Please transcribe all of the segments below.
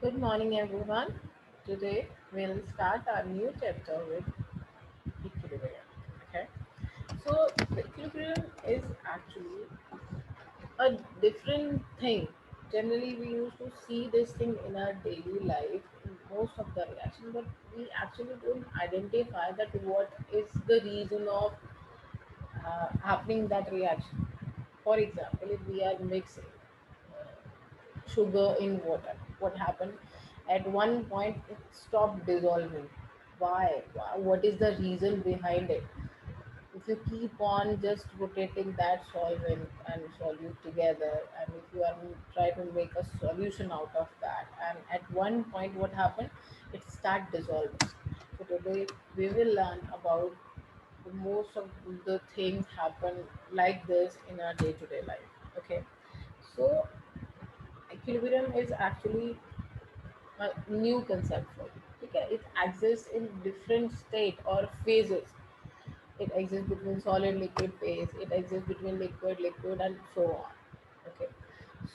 Good morning, everyone. Today we'll start our new chapter with equilibrium. Okay, so the equilibrium is actually a different thing. Generally, we used to see this thing in our daily life in most of the reaction, but we actually don't identify that what is the reason of happening that reaction. For example, if we are mixing sugar in water. What happened? At one point, it stopped dissolving. Why? What is the reason behind it? If you keep on just rotating that solvent and solute together, and if you are try to make a solution out of that, and at one point, what happened? It start dissolving. So today we will learn about most of the things happen like this in our day-to-day life. Okay, so equilibrium is actually a new concept for you. Okay, it exists in different state or phases. It exists between solid liquid phase. It exists between liquid and so on. Okay,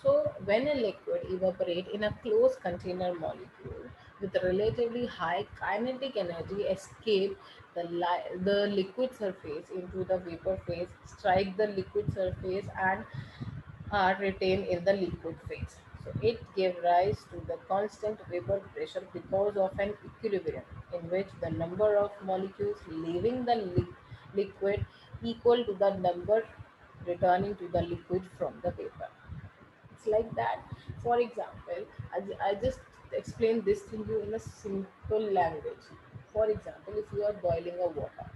so when a liquid evaporate in a closed container molecule with relatively high kinetic energy escape the liquid surface into the vapor phase, strike the liquid surface and are retained in the liquid phase. So it gave rise to the constant vapor pressure because of an equilibrium in which the number of molecules leaving the liquid equal to the number returning to the liquid from the vapor. It's like that. For example, I just explain this to you in a simple language. For example, if you are boiling a water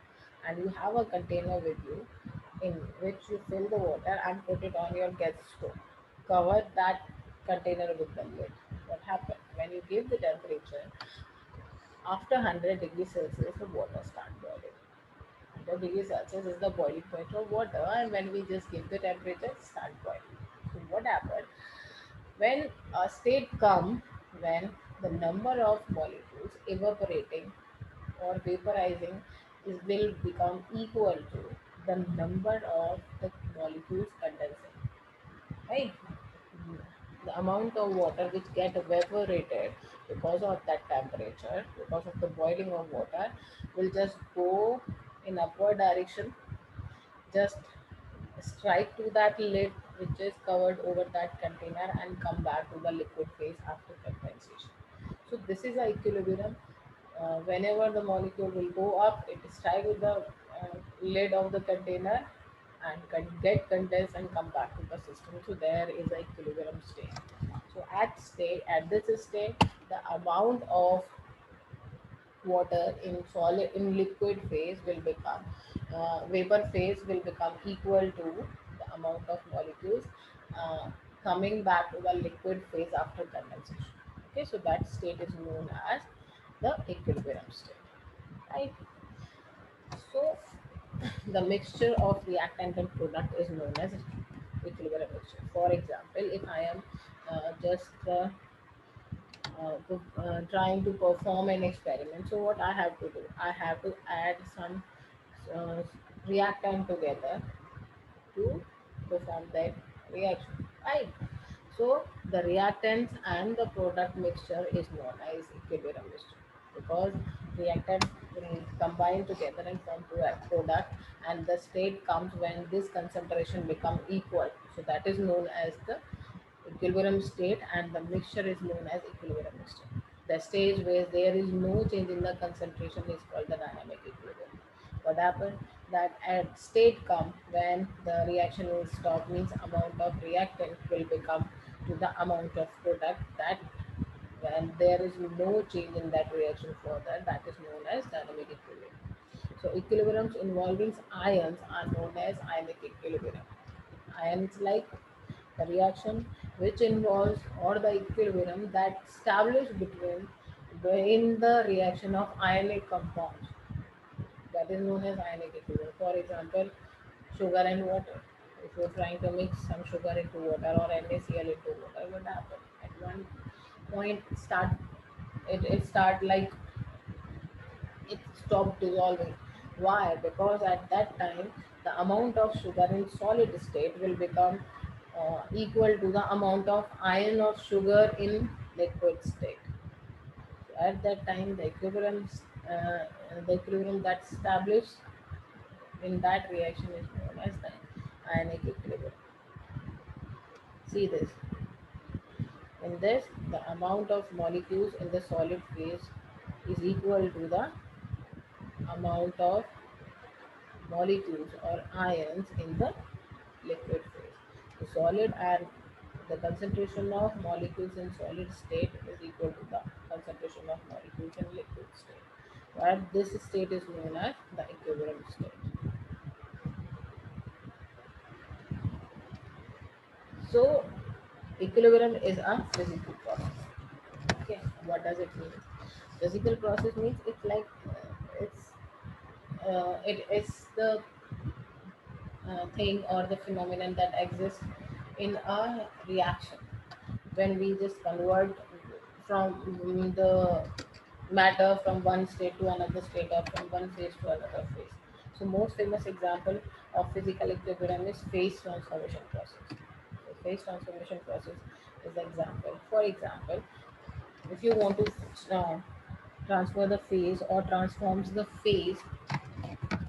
and you have a container with you in which you fill the water and put it on your gas stove, cover that container with the lid. What happens when you give the temperature after 100 degrees Celsius, the water start boiling. 100 degrees Celsius is the boiling point of water, and when we just give the temperature, it start boiling. So what happens when a state come when the number of molecules evaporating or vaporizing is will become equal to the number of the molecules condensing, right? The amount of water which get evaporated because of that temperature, because of the boiling of water, will just go in upward direction, just strike to that lid which is covered over that container and come back to the liquid phase after condensation. So this is a equilibrium. Whenever the molecule will go up, it strike with the lid of the container and get condensed and come back to the system. So there is a equilibrium state. So at this state, the amount of water in solid in liquid phase will become vapor phase will become equal to the amount of molecules uh, coming back to the liquid phase after condensation. Okay, so that state is known as the equilibrium state, right? So the mixture of reactant and product is known as equilibrium mixture. For example, if I am just trying to perform an experiment. So what I have to do? I have to add some uh, reactant together to perform that reaction, right? So the reactants and the product mixture is known as equilibrium mixture because reactant will combine together and form to a product, and the state comes when this concentration become equal. So that is known as the equilibrium state, and the mixture is known as equilibrium mixture. The stage where there is no change in the concentration is called the dynamic equilibrium. What happened? That at state come when the reaction will stop, means amount of reactant will become to the amount of product, that when there is no change in that reaction further, that is known as dynamic equilibrium. So equilibriums involving ions are known as ionic equilibrium. Ions like the reaction which involves or the equilibrium that established between in the reaction of ionic compounds, that is known as ionic equilibrium. For example, sugar and water. If you're trying to mix some sugar into water or NaCl into water, what happens? At one point, it start like it stopped dissolving. Why? Because at that time, the amount of sugar in solid state will become equal to the amount of ion of sugar in liquid state. So at that time, uh, the equilibrium that's established in that reaction is known as the ionic equilibrium. See this. In this, the amount of molecules in the solid phase is equal to the amount of molecules or ions in the liquid phase. The solid and the concentration of molecules in solid state is equal to the concentration of molecules in liquid state. But this state is known as the equilibrium state. So equilibrium is a physical process. Okay, what does it mean? Physical process means it is the thing or the phenomenon that exists in a reaction when we just convert from the matter from one state to another state or from one phase to another phase. So most famous example of physical equilibrium is phase transformation process. So phase transformation process is the example. For example, if you want to transfer the phase or transforms the phase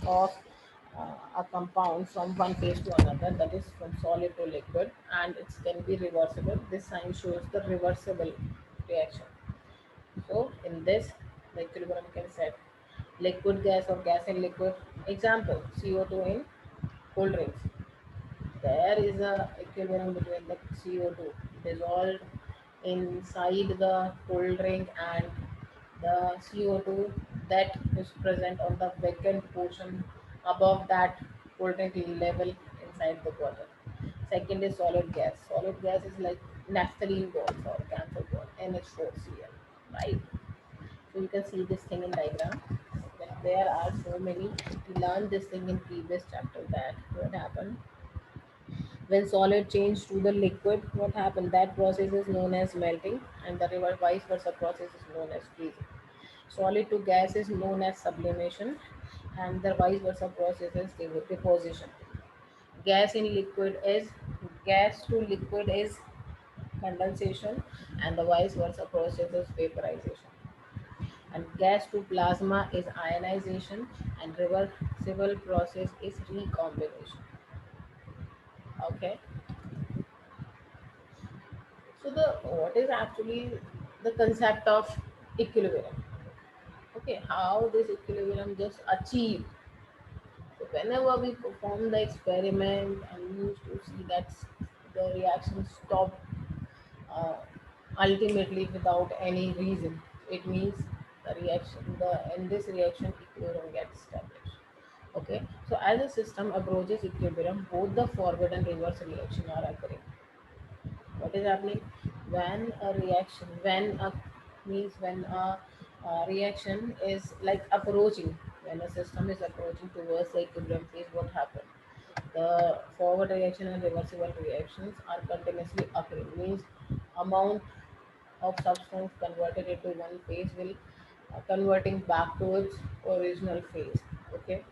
of a compound from one phase to another, that is from solid to liquid, and it can be reversible. This sign shows the reversible reaction. So in this, the equilibrium can set liquid gas or gas in liquid. Example, CO2 in cold drinks. There is a equilibrium between the CO2 dissolved inside the cold drink and the CO2 that is present on the vacant portion above that cold drink level inside the bottle. Second is solid gas. Solid gas is like naphthalene bonds or camphor bond, NH4Cl, right? So you can see this thing in diagram. That there are so many. We learned this thing in previous chapter that what happened when solid changed to the liquid, what happened? That process is known as melting, and the reverse vice versa process is known as freezing. Solid to gas is known as sublimation, and the vice versa process is deposition. Gas in liquid is gas to liquid is condensation, and the vice versa process is vaporization. And gas to plasma is ionization, and reversible process is recombination. Okay. So the what is actually the concept of equilibrium? Okay, how this equilibrium just achieved. So whenever we perform the experiment and we used to see that the reaction stopped uh, ultimately without any reason, it means the in this reaction equilibrium gets established. Okay, so as a system approaches equilibrium, both the forward and reverse reaction are occurring. What is happening when a reaction when a reaction is like approaching, when a system is approaching towards the equilibrium phase, what happens? The forward reaction and reversible reactions are continuously occurring, means amount of substance converted into one phase will converting back to its original phase. Okay,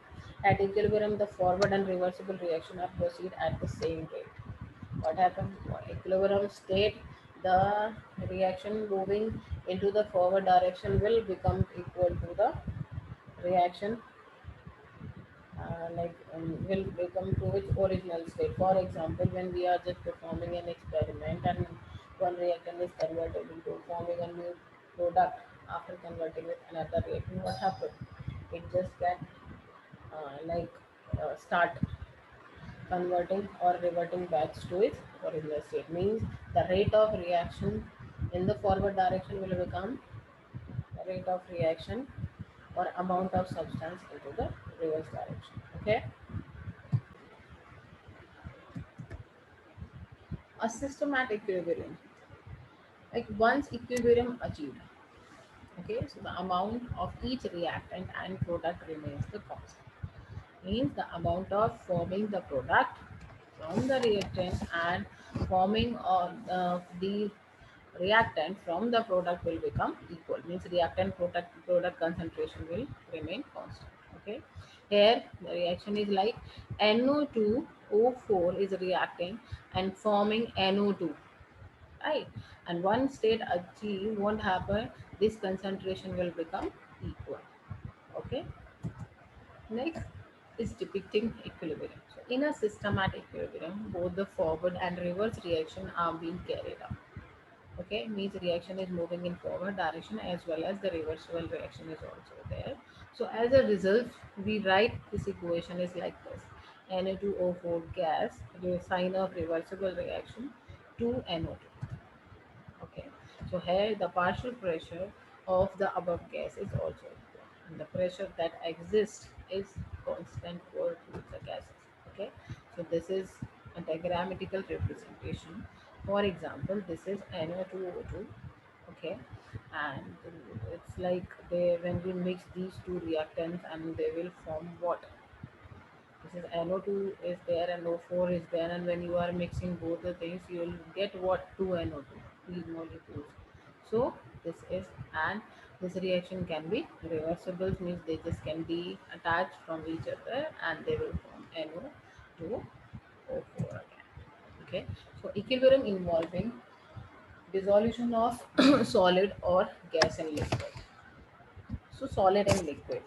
at equilibrium the forward and reversible reaction are proceed at the same rate. What happens? Equilibrium state, the reaction moving into the forward direction will become equal to the reaction will become to its original state. For example, when we are just performing an experiment and one reactant is converted into forming a new product after converting with another reactant, what happens? It just get start converting or reverting back to its original state. Means the rate of reaction in the forward direction will become the rate of reaction or amount of substance into the reverse direction. Okay, a systematic equilibrium. Like once equilibrium achieved, okay, so the amount of each reactant and product remains the constant. Means the amount of forming the product from the reactant and forming of the reactant from the product will become equal. Means reactant product concentration will remain constant. Okay, here the reaction is like NO2O4 is reacting and forming NO2, right? And once state achieved won't happen, this concentration will become equal. Okay. Next is depicting equilibrium. So in a system at equilibrium, both the forward and reverse reaction are being carried out. Okay, means reaction is moving in forward direction as well as the reversible reaction is also there. So as a result, we write this equation is like this: Na2O4 gas, the sign of reversible reaction, to NO2. Okay, so here the partial pressure of the above gas is also equal, and the pressure that exists is constant for both the gases. Okay, so this is a diagrammatical representation. For example, this is NO2O2. Okay, and it's like they when we mix these two reactants and they will form water. This is NO2 is there and O4 is there, and when you are mixing both the things, you will get what? 2 NO2, these molecules. So this is, and this reaction can be reversible, means they just can be attached from each other and they will form NO2O4 again. Okay, so equilibrium involving dissolution of solid or gas and liquid. So solid and liquid.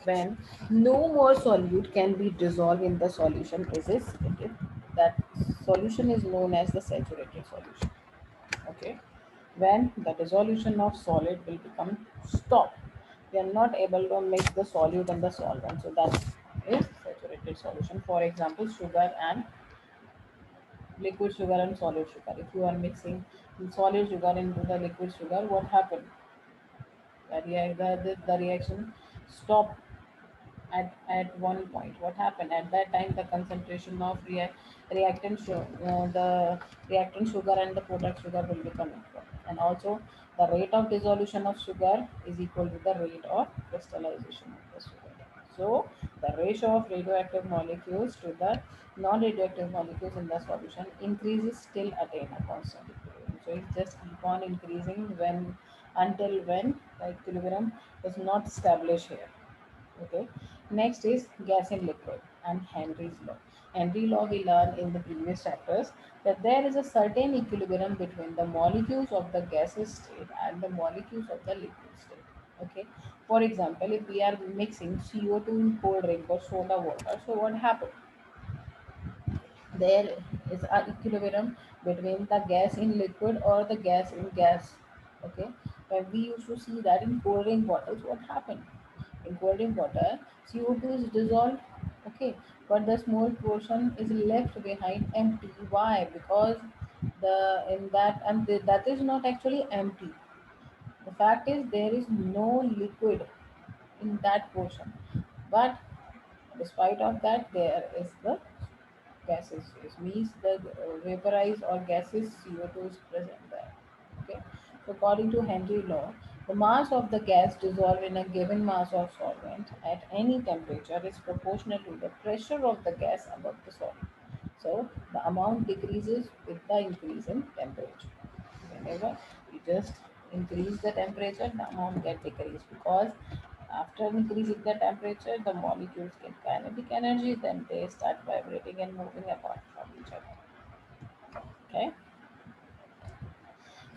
When no more solute can be dissolved in the solution is okay, that solution is known as the saturated solution. Okay. When the dissolution of solid will become stop, we are not able to mix the solute and the solvent. So that is saturated solution. For example, sugar and liquid sugar and solid sugar. If you are mixing solid sugar into the liquid sugar, what happened? The reaction stop at one point. What happened at that time? The concentration of the reactant sugar and the product sugar will become equal, and also the rate of dissolution of sugar is equal to the rate of crystallization of the sugar. So the ratio of radioactive molecules to the non-radioactive molecules in the solution increases till attain a constant equilibrium. So it just keep on increasing when until when the equilibrium is not established here. Okay. Next is gas and liquid and Henry's law. Henry law we learned in the previous chapters that there is a certain equilibrium between the molecules of the gaseous state and the molecules of the liquid state. Okay. For example, if we are mixing CO2 in cold drink or soda water, so what happens? There is a equilibrium between the gas in liquid or the gas in gas. Okay, when we used to see that in cold drink bottles, what happened? In cold drink water, CO2 is dissolved. Okay, but the small portion is left behind empty. Why? Because the in that and that is not actually empty. The fact is there is no liquid in that portion, but despite of that there is the gases is means the vaporized or gases CO2 is present there. Okay. So according to Henry law, the mass of the gas dissolved in a given mass of solvent at any temperature is proportional to the pressure of the gas above the solid. So the amount decreases with the increase in temperature. Whenever you just increase the temperature, the amount get decreased because after increasing the temperature, the molecules get kinetic energy, then they start vibrating and moving apart from each other. Okay.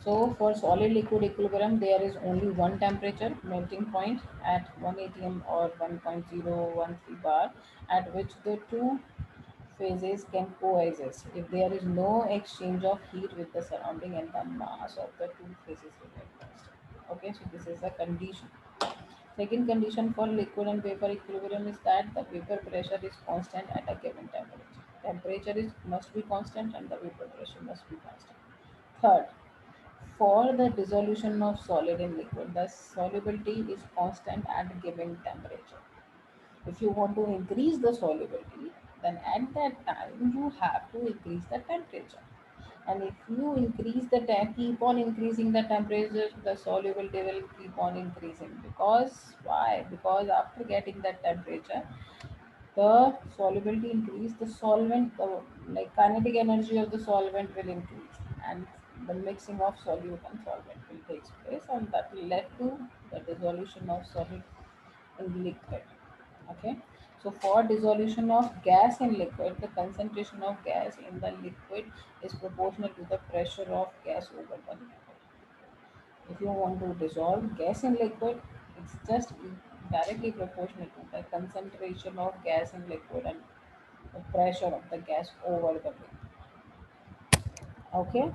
So for solid liquid equilibrium, there is only one temperature melting point at 1 atm or 1.013 bar, at which the two phases can coexist if there is no exchange of heat with the surrounding and the mass of the two phases remain constant. Okay, so this is a condition. Second condition for liquid and vapor equilibrium is that the vapor pressure is constant at a given temperature. Temperature is must be constant and the vapor pressure must be constant. Third, for the dissolution of solid in liquid, the solubility is constant at given temperature. If you want to increase the solubility, then at that time you have to increase the temperature. And if you increase the keep on increasing the temperature, the solubility will keep on increasing. Because why? Because after getting that temperature, the solubility increase, the solvent, the like kinetic energy of the solvent will increase, and the mixing of solute and solvent will take place, and that will lead to the dissolution of solid in liquid. Okay, So for dissolution of gas in liquid, the concentration of gas in the liquid is proportional to the pressure of gas over the liquid. If you want to dissolve gas in liquid, it's just directly proportional to the concentration of gas in liquid and the pressure of the gas over the liquid. Okay.